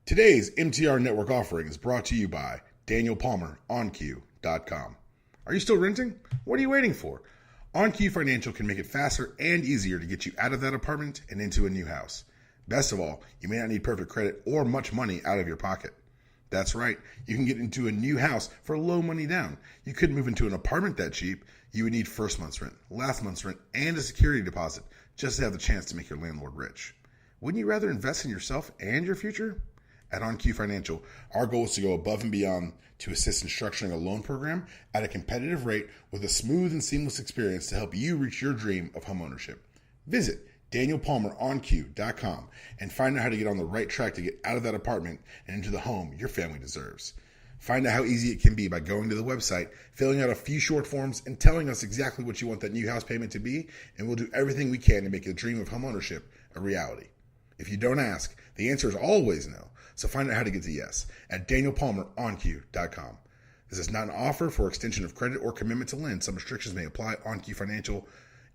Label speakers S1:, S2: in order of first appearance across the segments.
S1: Today's MTR Network offering is brought to you by Daniel Palmer, OnQ.com. Are you still renting? What are you waiting for? OnQ Financial can make it faster and easier to get you out of that apartment and into a new house. Best of all, you may not need perfect credit or much money out of your pocket. That's right, you can get into a new house for low money down. You couldn't move into an apartment that cheap. You would need first month's rent, last month's rent, and a security deposit just to have the chance to make your landlord rich. Wouldn't you rather invest in yourself and your future? At OnQ Financial, our goal is to go above and beyond to assist in structuring a loan program at a competitive rate with a smooth and seamless experience to help you reach your dream of homeownership. Visit DanielPalmerOnQ.com and find out how to get on the right track to get out of that apartment and into the home your family deserves. Find out how easy it can be by going to the website, filling out a few short forms, and telling us exactly what you want that new house payment to be, and we'll do everything we can to make the dream of homeownership a reality. If you don't ask, the answer is always no. So find out how to get to yes at DanielPalmerOnQ.com. This is not an offer for extension of credit or commitment to lend. Some restrictions may apply. OnQ Financial,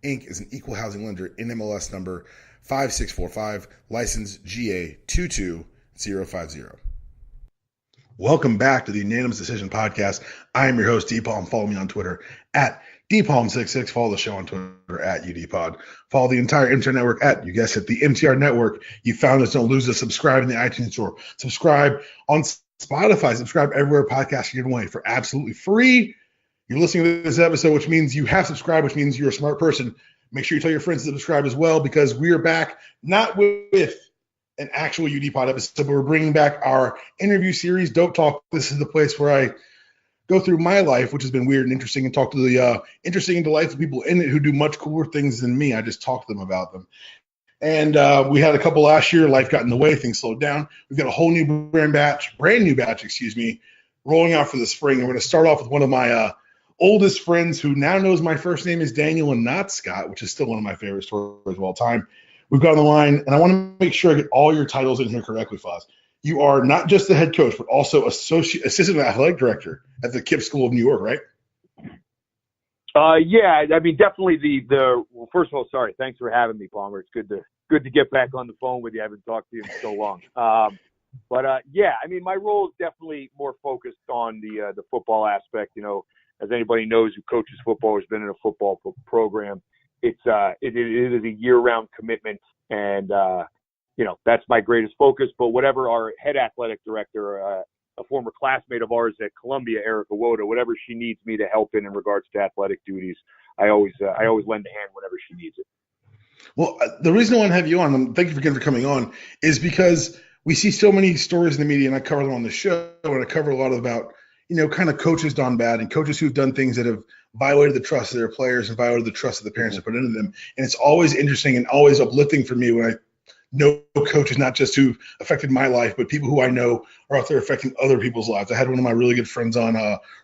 S1: Inc. is an equal housing lender, NMLS number 5645, license GA 22050. Welcome back to the Unanimous Decision Podcast. I am your host, DPalm. Follow me on Twitter at DPalm66. Follow the show on Twitter at UDPod. Follow the entire MTR Network at, you guessed it, the MTR Network. You found us. Don't lose us. Subscribe in the iTunes Store. Subscribe on Spotify. Subscribe everywhere podcasts are given away for absolutely free. You're listening to this episode, which means you have subscribed, which means you're a smart person. Make sure you tell your friends to subscribe as well, because we are back not with an actual UDPod episode, but we're bringing back our interview series, Dope Talk. This is the place where I go through my life, which has been weird and interesting, and talk to the interesting and delightful people in it who do much cooler things than me. I just talk to them about them. And we had a couple last year. Life got in the way. Things slowed down. We've got a whole new brand new batch, rolling out for the spring. And we're going to start off with one of my oldest friends who now knows my first name is Daniel and not Scott, which is still one of my favorite stories of all time. We've got on the line, and I want to make sure I get all your titles in here correctly, Foz. You are not just the head coach, but also assistant athletic director at the KIPP School of New York, right?
S2: Yeah, I mean, definitely well, first of all, sorry, thanks for having me, Palmer. It's good to get back on the phone with you. I haven't talked to you in so long. Yeah, I mean, my role is definitely more focused on the football aspect. You know, as anybody knows who coaches football, has been in a football program, it is a year-round commitment, and you know, that's my greatest focus. But whatever our head athletic director, a former classmate of ours at Columbia, Erica Woda, whatever she needs me to help in regards to athletic duties, I always lend a hand whenever she needs it.
S1: Well, the reason I want to have you on, and thank you again for coming on, is because we see so many stories in the media, and I cover them on the show, and I cover a lot about, you know, kind of coaches gone bad and coaches who've done things that have violated the trust of their players and violated the trust of the parents that put into them. And it's always interesting and always uplifting for me when I know coaches, not just who affected my life, but people who I know are out there affecting other people's lives. I had one of my really good friends on,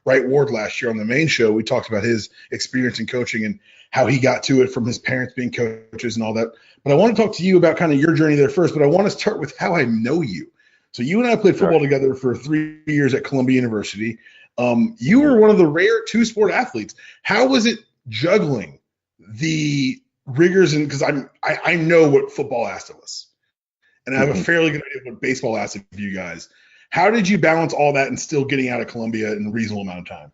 S1: Wright Ward, last year on the main show. We talked about his experience in coaching and how he got to it from his parents being coaches and all that. But I want to talk to you about kind of your journey there first, but I want to start with how I know you. So you and I played football together for 3 years at Columbia University. You were one of the rare two-sport athletes. How was it juggling the rigors? And because I know what football asked of us, and I have a fairly good idea of what baseball asked of you guys. How did you balance all that and still getting out of Columbia in a reasonable amount of time?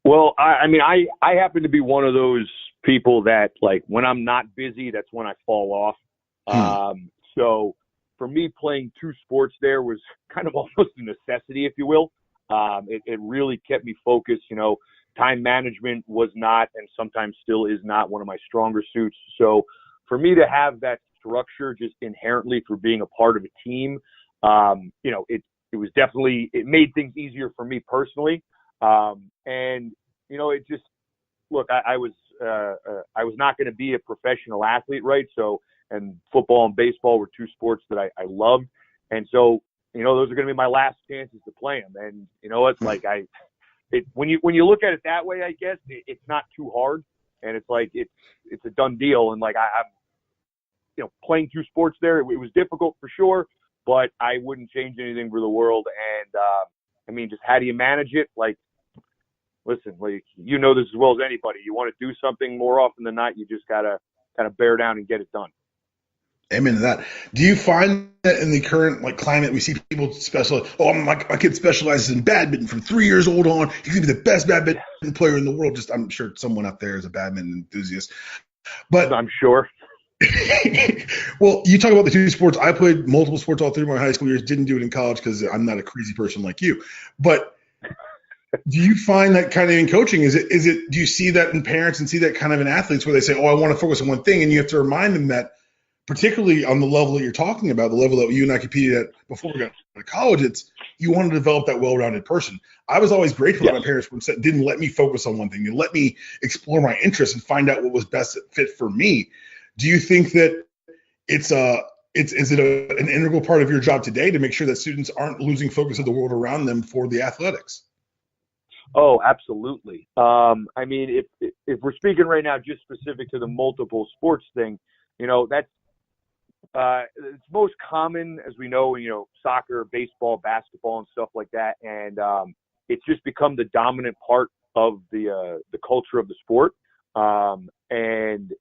S2: Well, I mean, I happen to be one of those people that, like, when I'm not busy, that's when I fall off. So for me, playing two sports there was kind of almost a necessity, if you will. It really kept me focused. You know, time management was not, and sometimes still is not, one of my stronger suits. So for me to have that structure just inherently for being a part of a team, you know, it was definitely, it made things easier for me personally. And, you know, it just, look, I was not going to be a professional athlete, right? So, and football and baseball were two sports that I loved. And so, you know, those are going to be my last chances to play them. And, you know, it's like, when you look at it that way, I guess it's not too hard. And it's like, it's a done deal. And like, I'm, you know, playing two sports there, it was difficult for sure, but I wouldn't change anything for the world. And, I mean, just how do you manage it? Like, listen, like, you know this as well as anybody. You want to do something more often than not, you just got to kind of bear down and get it done.
S1: Amen to that. Do you find that in the current climate, we see people specialize? Oh, my kid specializes in badminton from 3 years old on. He's gonna be the best badminton player in the world. Just I'm sure someone out there is a badminton enthusiast, but
S2: I'm sure.
S1: Well, you talk about the two sports. I played multiple sports all through my high school years. Didn't do it in college because I'm not a crazy person like you. But do you find that kind of in coaching? Is it? Do you see that in parents and see that kind of in athletes where they say, "Oh, I want to focus on one thing," and you have to remind them that, particularly on the level that you're talking about, the level that you and I competed at before we got to college, it's you want to develop that well-rounded person. I was always grateful that my parents didn't let me focus on one thing. They let me explore my interests and find out what was best fit for me. Do you think that is it an integral part of your job today to make sure that students aren't losing focus of the world around them for the athletics?
S2: Oh, absolutely. I mean, if we're speaking right now just specific to the multiple sports thing, that's it's most common, as we know, soccer, baseball, basketball, and stuff like that, and it's just become the dominant part of the culture of the sport. And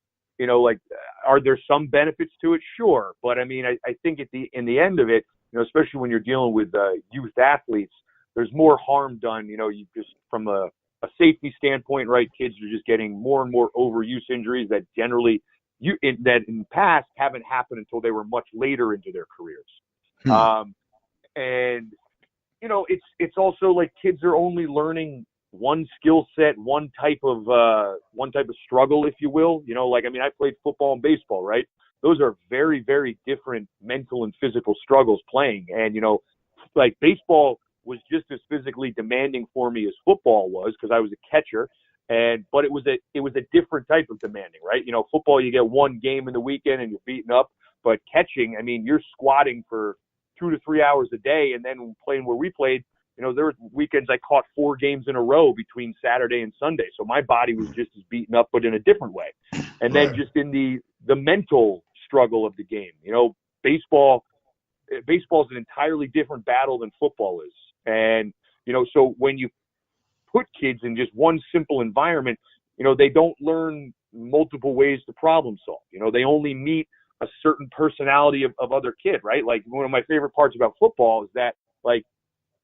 S2: are there some benefits to it? Sure, but I mean, I think in the end of it, especially when you're dealing with youth athletes, there's more harm done. You just from a safety standpoint, right? Kids are just getting more and more overuse injuries that generally in the past haven't happened until they were much later into their careers. And it's also like kids are only learning one skill set, one type of struggle, if you will. I played football and baseball, right? Those are very, very different mental and physical struggles playing. And, baseball was just as physically demanding for me as football was because I was a catcher. But it was a different type of demanding, right? Football, you get one game in the weekend and you're beaten up, but catching, I mean, you're squatting for 2 to 3 hours a day. And then playing where we played, there were weekends I caught 4 games in a row between Saturday and Sunday. So my body was just as beaten up, but in a different way. And then just in the mental struggle of the game, baseball's an entirely different battle than football is. And, so when you put kids in just one simple environment, they don't learn multiple ways to problem solve. They only meet a certain personality of other kid, right? Like one of my favorite parts about football is that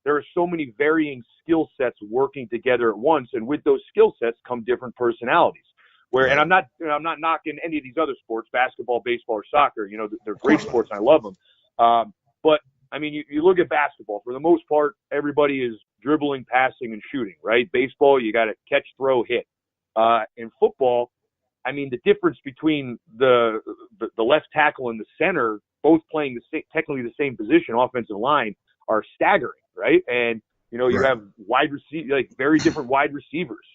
S2: there are so many varying skill sets working together at once, and with those skill sets come different personalities. And I'm not knocking any of these other sports, basketball, baseball, or soccer. They're great sports, and I love them. But I mean, you look at basketball. For the most part, everybody is dribbling, passing, and shooting, right? Baseball, you got to catch, throw, hit. In football, I mean, the difference between the left tackle and the center, both playing technically the same position, offensive line, are staggering, right? And you have wide receiver, very different wide receivers.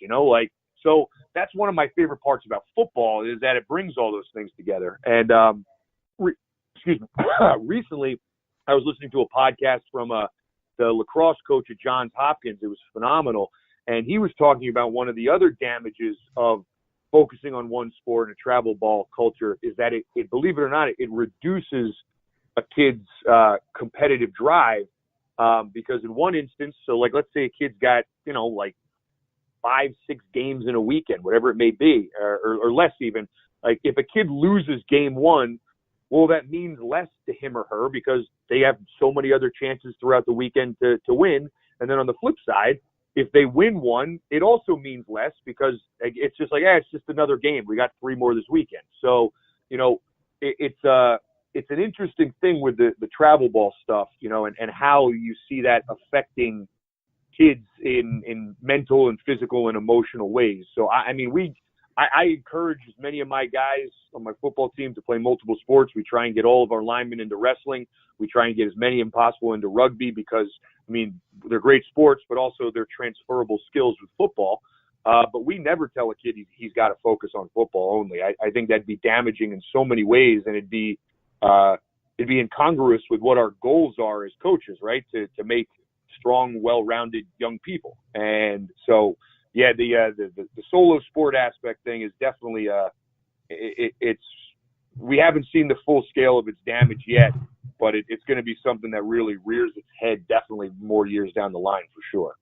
S2: So that's one of my favorite parts about football is that it brings all those things together. And recently, I was listening to a podcast from the lacrosse coach at Johns Hopkins. It was phenomenal. And he was talking about one of the other damages of focusing on one sport and a travel ball culture is that it believe it or not, it reduces a kid's competitive drive because in one instance, so let's say a kid's got, 5-6 games in a weekend, whatever it may be, or less even. If a kid loses game one, well, that means less to him or her because they have so many other chances throughout the weekend to win. And then on the flip side, if they win one, it also means less because it's just it's just another game. We got 3 more this weekend. So, it's an interesting thing with the travel ball stuff, and how you see that affecting kids in mental and physical and emotional ways. So, I encourage as many of my guys on my football team to play multiple sports. We try and get all of our linemen into wrestling. We try and get as many as possible into rugby because, they're great sports, but also they're transferable skills with football. But we never tell a kid he's got to focus on football only. I think that'd be damaging in so many ways, and it'd be incongruous with what our goals are as coaches, right? To make strong, well-rounded young people. And so, yeah, the solo sport aspect thing is definitely we haven't seen the full scale of its damage yet, but it's going to be something that really rears its head definitely more years down the line for sure.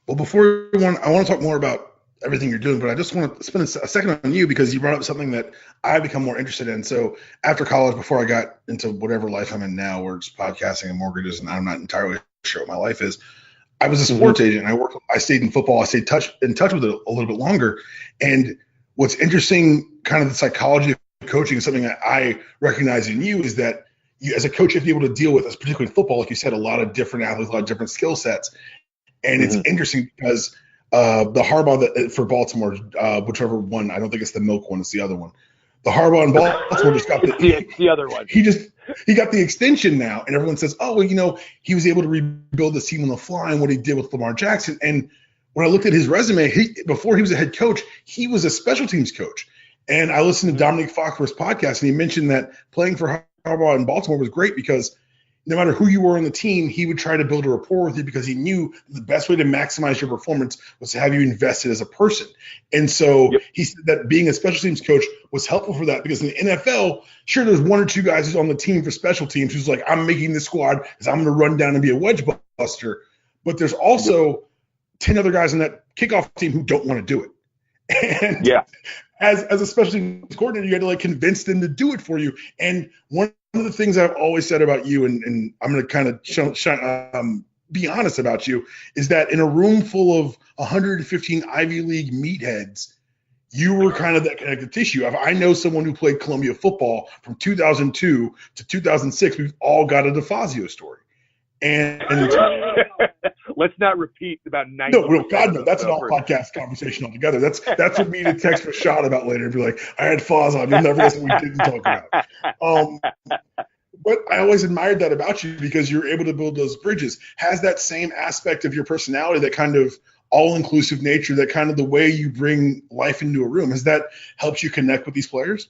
S1: Well, before I want to talk more about everything you're doing, but I just want to spend a second on you because you brought up something that I've become more interested in. So after college, before I got into whatever life I'm in now, where it's podcasting and mortgages, and I'm not entirely sure what my life is, I was a sports agent. I stayed in football. I stayed in touch with it a little bit longer. And what's interesting, kind of the psychology of coaching, is something that I recognize in you, is that you, as a coach, you have to be able to deal with, particularly in football, like you said, a lot of different athletes, a lot of different skill sets. And it's interesting because the Harbaugh for Baltimore, whichever one, I don't think it's the milk one, it's the other one. The Harbaugh in Baltimore just got
S2: the other one.
S1: He got the extension now, and everyone says, oh, well, he was able to rebuild the team on the fly and what he did with Lamar Jackson. And when I looked at his resume, before he was a head coach, he was a special teams coach. And I listened to Dominic Foxworth's podcast, and he mentioned that playing for Harbaugh in Baltimore was great because no matter who you were on the team, he would try to build a rapport with you because he knew the best way to maximize your performance was to have you invested as a person. And so he said that being a special teams coach was helpful for that because in the NFL, sure, there's one or two guys who's on the team for special teams who's like, I'm making this squad because I'm going to run down and be a wedge buster. But there's also 10 other guys on that kickoff team who don't want to do it. And as a special teams coordinator, you had to convince them to do it for you. And one of the things I've always said about you, and I'm going to kind of be honest about you, is that in a room full of 115 Ivy League meatheads, you were kind of that connective tissue. If I know someone who played Columbia football from 2002 to 2006, we've all got a DeFazio story. And
S2: let's not repeat about 90.
S1: No, God, no. That's an all podcast conversation altogether. That's what me to text Rashad about later and be like, I had Foz on. You'll never guess what we didn't talk about. But I always admired that about you because you're able to build those bridges. Has that same aspect of your personality, that kind of all-inclusive nature, that kind of the way you bring life into a room, has that helped you connect with these players?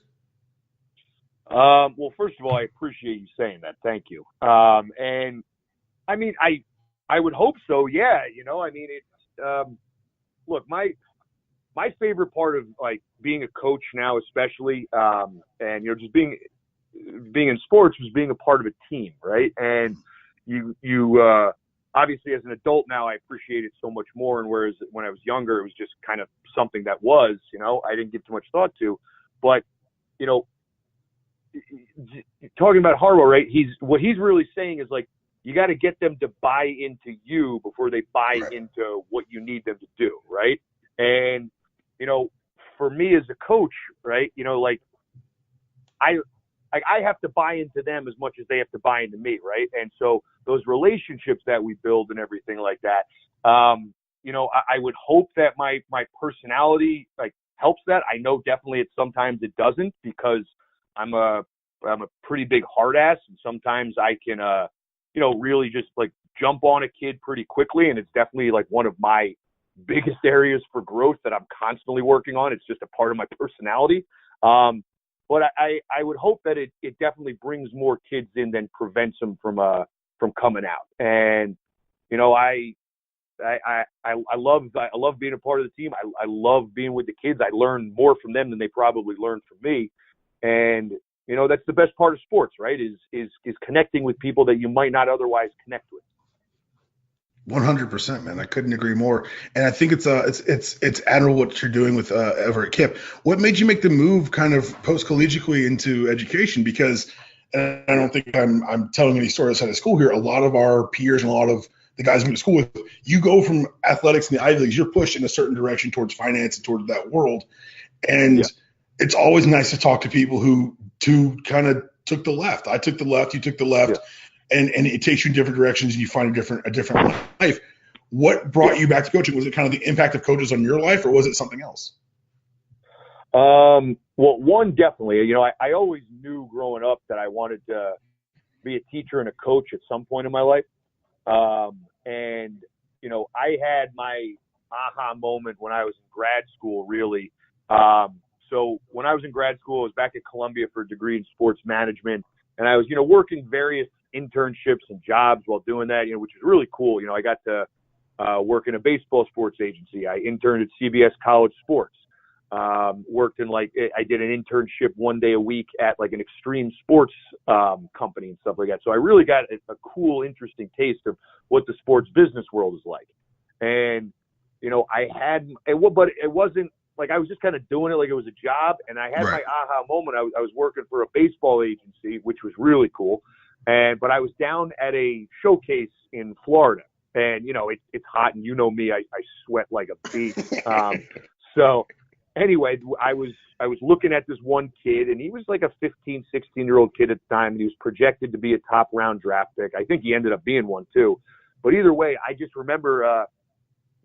S2: Well, first of all, I appreciate you saying that. Thank you. And I mean, I would hope so. Yeah. It's, look, my favorite part of being a coach now, especially, and just being in sports, was being a part of a team. Right. And you obviously as an adult now, I appreciate it so much more. And whereas when I was younger, it was just kind of something that was, I didn't give too much thought to, but, talking about Harbaugh, right? What he's really saying is you got to get them to buy into you before they buy into what you need them to do, right? And for me as a coach, right, I have to buy into them as much as they have to buy into me, right? And so those relationships that we build and everything like that, I would hope that my personality helps that. I know definitely sometimes it doesn't because I'm a pretty big hard ass, and sometimes I can really just jump on a kid pretty quickly. And it's definitely one of my biggest areas for growth that I'm constantly working on. It's just a part of my personality. But I would hope that it definitely brings more kids in than prevents them from coming out. And, I love being a part of the team. I love being with the kids. I learn more from them than they probably learn from me. And, that's the best part of sports, right? Is connecting with people that you might not otherwise connect with.
S1: 100%, man. I couldn't agree more. And I think it's admirable what you're doing with over at KIPP. What made you make the move kind of post-collegiately into education? Because I don't think I'm telling any story outside of school here. A lot of our peers and a lot of the guys we went to school with, you go from athletics in the Ivy Leagues, you're pushed in a certain direction towards finance and towards that world. And it's always nice to talk to people who kind of took the left. I took the left, you took the left. And it takes you in different directions, and you find a different life. What brought you back to coaching? Was it kind of the impact of coaches on your life, or was it something else?
S2: Well, one, definitely. I always knew growing up that I wanted to be a teacher and a coach at some point in my life. And I had my aha moment when I was in grad school, really. So when I was in grad school, I was back at Columbia for a degree in sports management, and I was, working various internships and jobs while doing that, which is really cool. I got to work in a baseball sports agency. I interned at CBS College Sports. Worked in I did an internship one day a week at an extreme sports company and stuff like that. So I really got a cool, interesting taste of what the sports business world is like. And I had it, but it wasn't like I was just kind of doing it like it was a job. And I had my aha moment. I was working for a baseball agency, which was really cool. But I was down at a showcase in Florida, and it's hot, and me, I sweat like a beast. So anyway, I was looking at this one kid, and he was like a 15, 16-year-old kid at the time, and he was projected to be a top round draft pick. I think he ended up being one too. But either way, I just remember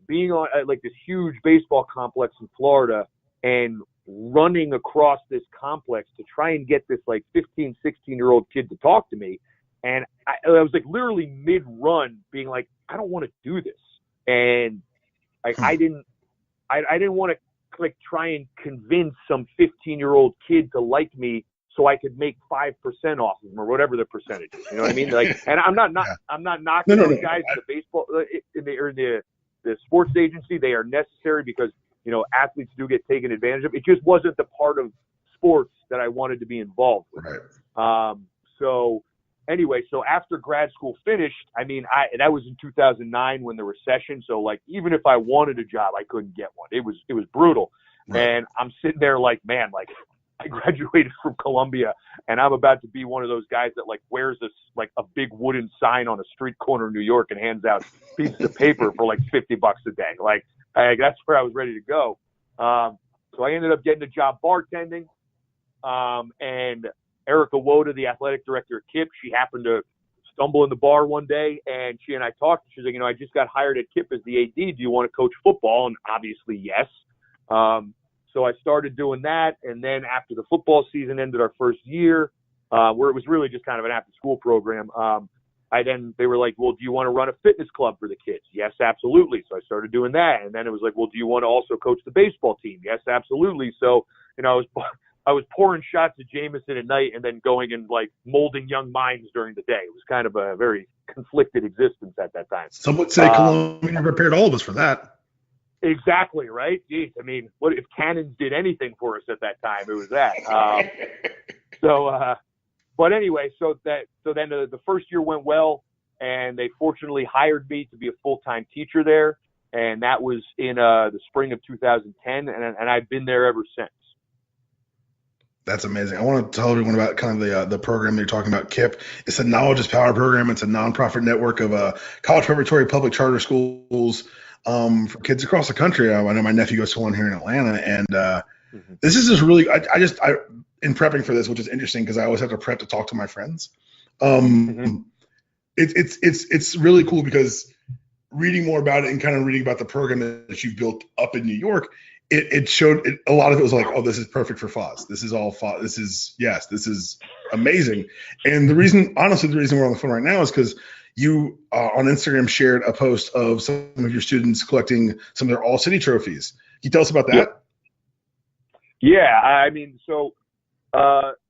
S2: being on like this huge baseball complex in Florida and running across this complex to try and get this like 15, 16-year-old kid to talk to me. And I was like literally mid-run being like, I don't want to do this. And I didn't want to like try and convince some 15-year-old kid to like me so I could make 5% off of them or whatever the percentage is. You know what I mean? Like, and I'm not knocking those guys in the baseball in the sports agency. They are necessary because athletes do get taken advantage of. It just wasn't the part of sports that I wanted to be involved with.
S1: Right.
S2: So anyway, so after grad school finished, that was in 2009 when the recession. So like, even if I wanted a job, I couldn't get one. It was brutal. Right. And I'm sitting there like, man, like I graduated from Columbia and I'm about to be one of those guys that like wears this, like a big wooden sign on a street corner in New York and hands out pieces of paper for like $50 a day. Like that's where I was ready to go. So I ended up getting a job bartending. And Erica Woda, the athletic director at KIPP, she happened to stumble in the bar one day, and she and I talked. She's like, I just got hired at KIPP as the AD. Do you want to coach football? And obviously, yes. So I started doing that, and then after the football season ended our first year, where it was really just kind of an after-school program, they were like, well, do you want to run a fitness club for the kids? Yes, absolutely. So I started doing that, and then it was like, well, do you want to also coach the baseball team? Yes, absolutely. So, I was pouring shots of Jameson at night and then going and like molding young minds during the day. It was kind of a very conflicted existence at that time.
S1: Some would say Columbia prepared all of us for that.
S2: Exactly, right? Geez, what if cannons did anything for us at that time? It was that. But anyway, so then the first year went well, and they fortunately hired me to be a full-time teacher there, and that was in the spring of 2010, and I've been there ever since.
S1: That's amazing. I want to tell everyone about kind of the program that you're talking about, KIPP. It's a Knowledge is Power program. It's a nonprofit network of college preparatory public charter schools for kids across the country. I know my nephew goes to one here in Atlanta, and this is just really. I in prepping for this, which is interesting because I always have to prep to talk to my friends. It's really cool because reading more about it and kind of reading about the program that you've built up in New York. It showed a lot of it was like, oh, this is perfect for Foz. This is all Foz. This is amazing. And the reason we're on the phone right now is because you on Instagram shared a post of some of your students collecting some of their All City trophies. Can you tell us about that?
S2: Yeah. So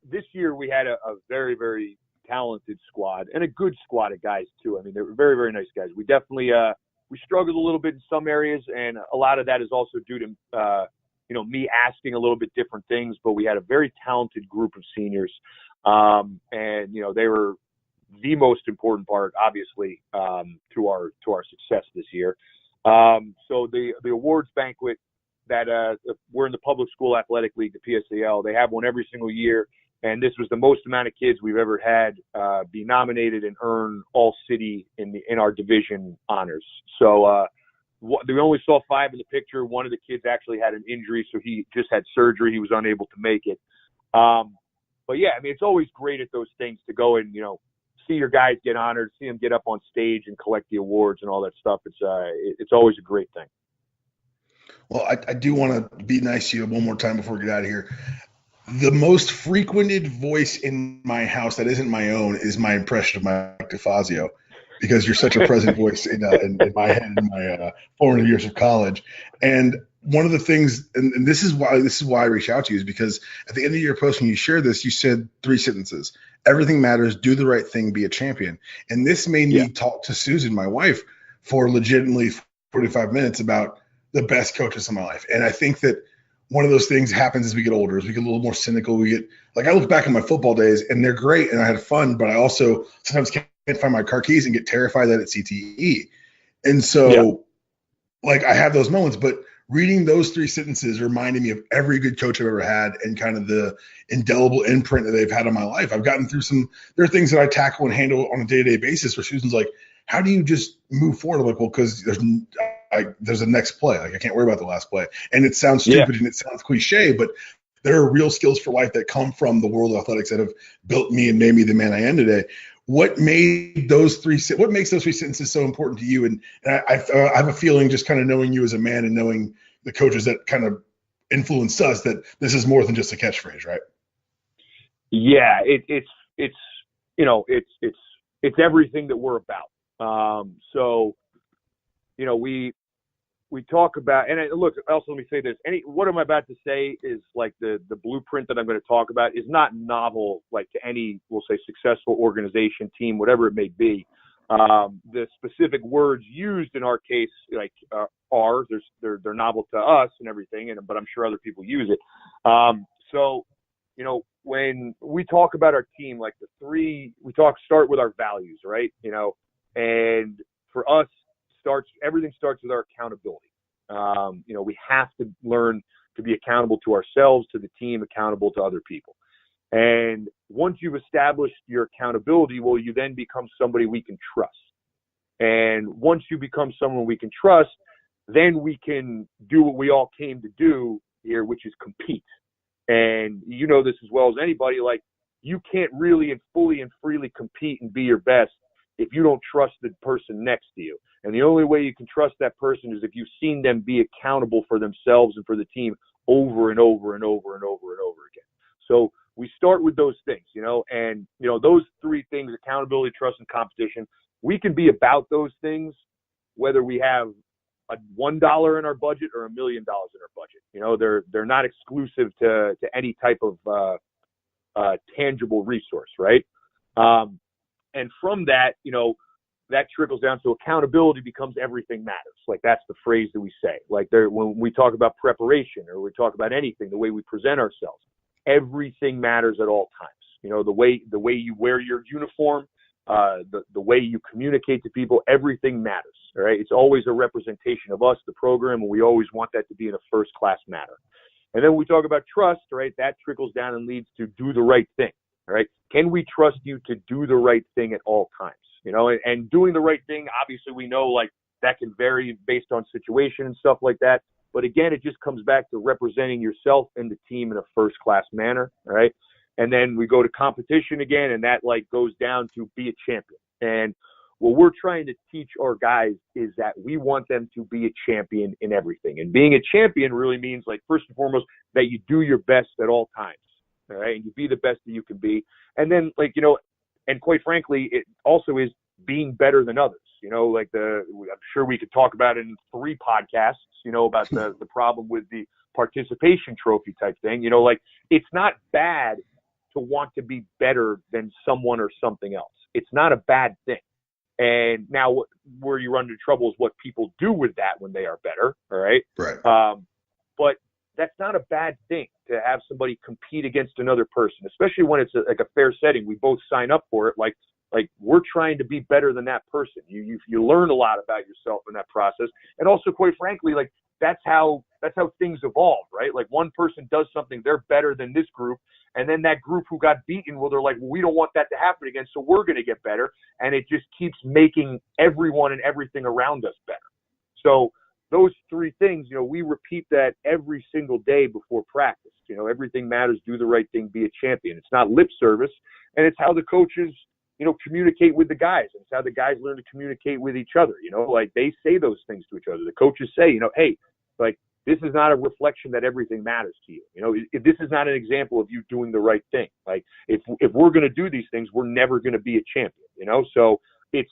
S2: this year we had a very, very talented squad and a good squad of guys too. They were very, very nice guys. We definitely, we struggled a little bit in some areas, and a lot of that is also due to, me asking a little bit different things. But we had a very talented group of seniors, and they were the most important part, obviously, to our success this year. So the awards banquet that we're in the Public School Athletic League, the PSAL. They have one every single year. And this was the most amount of kids we've ever had be nominated and earn All City in our division honors. So we only saw 5 in the picture. One of the kids actually had an injury, so he just had surgery. He was unable to make it. But yeah, it's always great at those things to go and see your guys get honored, see them get up on stage and collect the awards and all that stuff. It's always a great thing.
S1: Well, I do want to be nice to you one more time before we get out of here. The most frequented voice in my house that isn't my own is my impression of Mike DeFazio, because you're such a present voice in my head in my formative years of college. And one of the things, and this is why I reach out to you, is because at the end of your post when you shared this, you said 3 sentences: everything matters, do the right thing, be a champion. And this made me talk to Susan, my wife, for legitimately 45 minutes about the best coaches in my life. And I think that one of those things happens as we get older, as we get a little more cynical. We get I look back at my football days and they're great and I had fun, but I also sometimes can't find my car keys and get terrified that it's CTE. And so like I have those moments, but reading those three sentences reminded me of every good coach I've ever had and kind of the indelible imprint that they've had on my life. I've gotten through there are things that I tackle and handle on a day-to-day basis where Susan's like, how do you just move forward? I'm like, well, because there's a next play. Like I can't worry about the last play. And it sounds stupid and it sounds cliche, but there are real skills for life that come from the world of athletics that have built me and made me the man I am today. What makes those three sentences so important to you? And I have a feeling, just kind of knowing you as a man and knowing the coaches that kind of influenced us, that this is more than just a catchphrase, right?
S2: Yeah, it's everything that we're about. So, we talk about, and look, also let me say this, what I'm about to say is like the blueprint that I'm going to talk about is not novel, like to any, we'll say, successful organization, team, whatever it may be. The specific words used in our case, like they're novel to us and everything, but I'm sure other people use it. So, when we talk about our team, like start with our values, right? And for us, everything starts with our accountability. We have to learn to be accountable to ourselves, to the team, accountable to other people. And once you've established your accountability, well, you then become somebody we can trust. And once you become someone we can trust, then we can do what we all came to do here, which is compete. And you know this as well as anybody, like you can't really and fully and freely compete and be your best if you don't trust the person next to you. And the only way you can trust that person is if you've seen them be accountable for themselves and for the team over and over and over and over and over again. So we start with those things, and, those three things, accountability, trust, and competition, we can be about those things, whether we have a $1 in our budget or $1 million in our budget. They're not exclusive to any type of tangible resource, right? And from that, that trickles down to accountability becomes everything matters. Like that's the phrase that we say. Like when we talk about preparation or we talk about anything, the way we present ourselves, everything matters at all times. The way you wear your uniform, the way you communicate to people, everything matters. All right. It's always a representation of us, the program, and we always want that to be in a first class manner. And then we talk about trust, right? That trickles down and leads to do the right thing. All right. Can we trust you to do the right thing at all times? And doing the right thing, obviously we know like that can vary based on situation and stuff like that. But again, it just comes back to representing yourself and the team in a first class manner. All right. And then we go to competition again, and that like goes down to be a champion. And what we're trying to teach our guys is that we want them to be a champion in everything. And being a champion really means like, first and foremost, that you do your best at all times. All right. And you be the best that you can be. And then like, and quite frankly, it also is being better than others. I'm sure we could talk about it in 3 podcasts, about the problem with the participation trophy type thing. Like it's not bad to want to be better than someone or something else. It's not a bad thing. And now where you run into trouble is what people do with that when they are better. All right.
S1: Right.
S2: But that's not a bad thing to have somebody compete against another person, especially when it's like a fair setting. We both sign up for it. Like we're trying to be better than that person. You learn a lot about yourself in that process. And also, quite frankly, like that's how things evolve, right? Like one person does something, they're better than this group. And then that group who got beaten, well, they're like, well, we don't want that to happen again. So we're going to get better. And it just keeps making everyone and everything around us better. So those 3 things, we repeat that every single day before practice. Everything matters, do the right thing, be a champion. It's not lip service. And it's how the coaches, communicate with the guys. And it's how the guys learn to communicate with each other. Like they say those things to each other. The coaches say, hey, like this is not a reflection that everything matters to you. This is not an example of you doing the right thing. Like if we're going to do these things, we're never going to be a champion, So it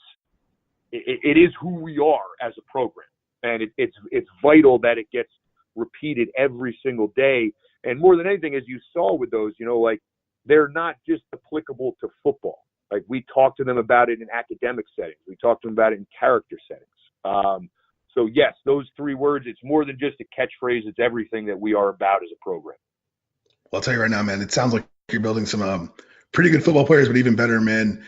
S2: is who we are as a program. And it's vital that it gets repeated every single day. And more than anything, as you saw with those, like they're not just applicable to football. Like we talk to them about it in academic settings. We talk to them about it in character settings. So yes, those 3 words, it's more than just a catchphrase. It's everything that we are about as a program.
S1: Well, I'll tell you right now, man, it sounds like you're building some pretty good football players, but even better men.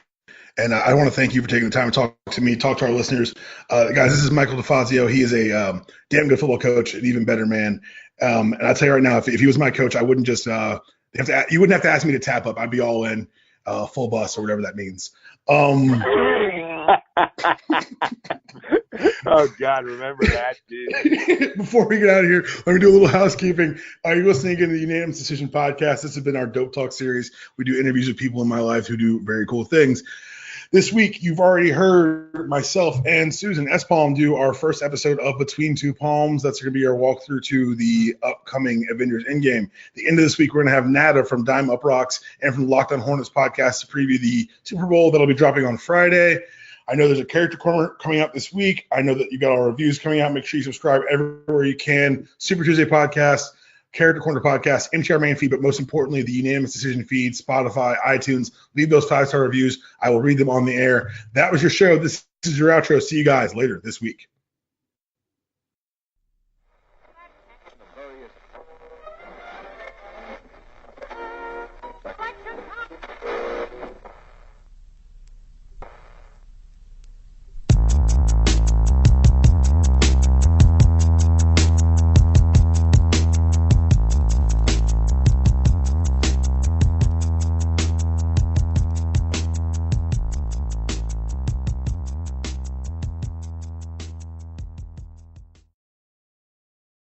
S1: And I want to thank you for taking the time to talk to me, talk to our listeners. Guys, this is Michael DeFazio. He is a damn good football coach, an even better man. And I'll tell you right now, if he was my coach, I wouldn't just you wouldn't have to ask me to tap up. I'd be all in, full bus or whatever that means.
S2: Oh, God, remember that, dude.
S1: Before we get out of here, let me do a little housekeeping. You're listening again to the Unanimous Decision Podcast. This has been our Dope Talk series. We do interviews with people in my life who do very cool things. This week, you've already heard myself and Susan Espalm do our first episode of Between Two Palms. That's going to be our walkthrough to the upcoming Avengers Endgame. The end of this week, we're going to have Nada from Dime Up Rocks and from the Locked On Hornets podcast to preview the Super Bowl that'll be dropping on Friday. I know there's a character corner coming out this week. I know that you got our reviews coming out. Make sure you subscribe everywhere you can. Super Tuesday podcast, Character Corner podcast, MTR main feed, but most importantly, the Unanimous Decision feed, Spotify, iTunes. Leave those 5-star reviews. I will read them on the air. That was your show. This is your outro. See you guys later this week.